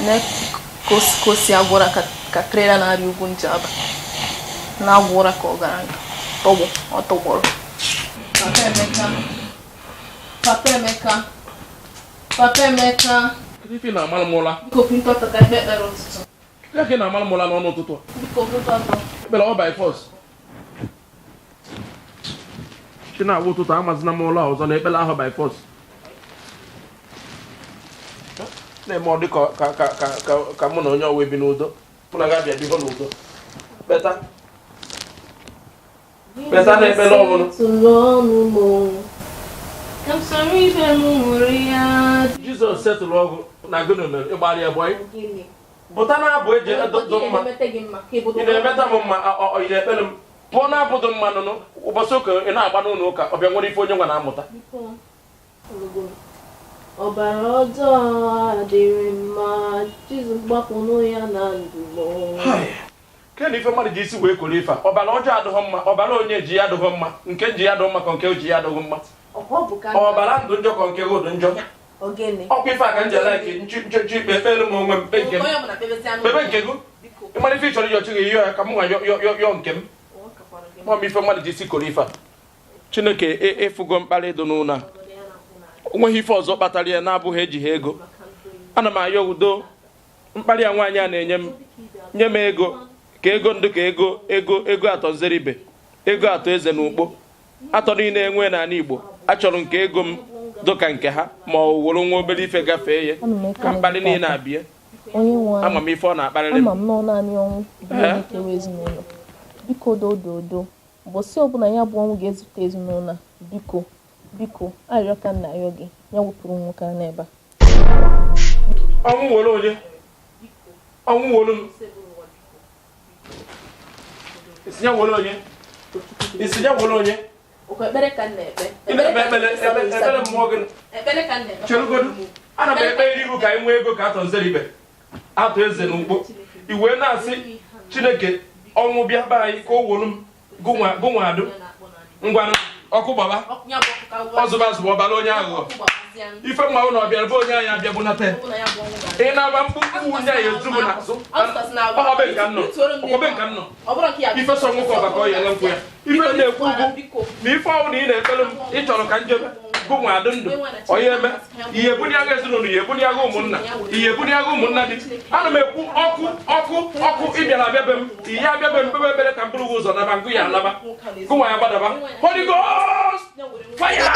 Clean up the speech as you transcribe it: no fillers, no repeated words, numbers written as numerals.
ne kosi agwara ka trailer na-arị ugwu Njaba na agwara ka ọ gara tọgbọ ọ tọgbọrọ Papa Emeka ife na amal mola biko pinto ta ka ekpere ụtụtụ ya ke na amal mola n'ọnụ ụtụtụ biko pinto ta ekpere ọ by force chi na-awụ ụtụtụ amazina m ụlọ ọzọ na ekpere ahụ by force na-eme ọ dị ka mụ na onye ọwa ebi n'udo mụ na ga-abịa biho n'udo beta na ekpere ọbụla Jizọs setụrụ ọgụ na gịnị mere ịgbara ya bọị pụta na-abụ eji edo mma ị na-emeta m mma ị na-ekpere m pụọ na-abụdụ mma nụnụ ụbọchị ụka ị na-agba n'ụlọ ụka ọbịa nwere ife onye nwa na-amụta ọbara ọjọọ adịrị mma Jizọs gbapụnụ ya na ndụ ke na ife mmadụ ji isi wee koro ife a ọbara ọjọọ adịghị mma ọbara onye ji ya adịghị mma nke ji ya adịghị mma ka nke ji ya adịghị mma ọbara ndụ njọ ka nke ụdụ njọ ọkwa ife a ka nje laiki nchi ikpe ekpere m onwe m kpe nke m kpebe nke gị ịmara ife ị chọrọ ịyọchi gị ihe ya ka m nwa yọ nke m ma m ife mmadụ ji isi koro ife a Chineke efugo mkparị dị n'ụlọ a onweghị ife ọzọ kpatara ya na-abụghị ejighị ego ana m ayọ udo mkparị ya nwaanyị a na-enye m nye m ego ka ego ndụ ka ego atọ nzeribe ego atọ eze na ukpo atọ niile enwe n'ala Igbo achọrọ nke ego m dụka nke ha ma ọ wụrụ nwa obere ife gafee ya ka mkparị niile abịa ama m ife ọ na-akparịrị m biko dododo ụbọchị ọbụla ya bụ ọnwụ ga-ezute ezinụlọ a biko arịọ ka nna arịọ gị ya wụpụrụ nwoke a n'ebe a ọnwụ were onye ọnwụ were m isi ya were onye ekpere ka nna ekpe ekpere mmụọ gị cherugodu ana m ekpe ihu ka anyị nwee ego ka atọ nzeribe atọ eze na ukpo iwe na-asị Chineke ọnwụ bịa be anyị ka o wolu m gụnwa adụ ngwanụ ọkụ gbaba ọzụba azụba ọbara onye aghụghọ ife mmanwụ na ọbịara bụ onye anyị abịa bụnata ị na-agba mkpụkpụ nwunye ya ezu m n'azụ ọbe nka nọ ife sọ nwoke ọbaka ọ ya ele nkwụ ya ife na-ekwu ugwu na ife ọnwụ na ị na-ekpere m ị chọrọ ka njebe bụ nwa adụ ndụ onye eme ihe ebuni agha ezinụlọ ihe ebuni agha ụmụnna ihe ebuni agha ụmụnna dị ana m ekwu ọkụ ịbịara abịabe m ihe abịabe m kpebe ekpere ka mkpụrụ ụzọ naba ngụ ya alaba gụnwa ya gbadaba Holy Ghost fire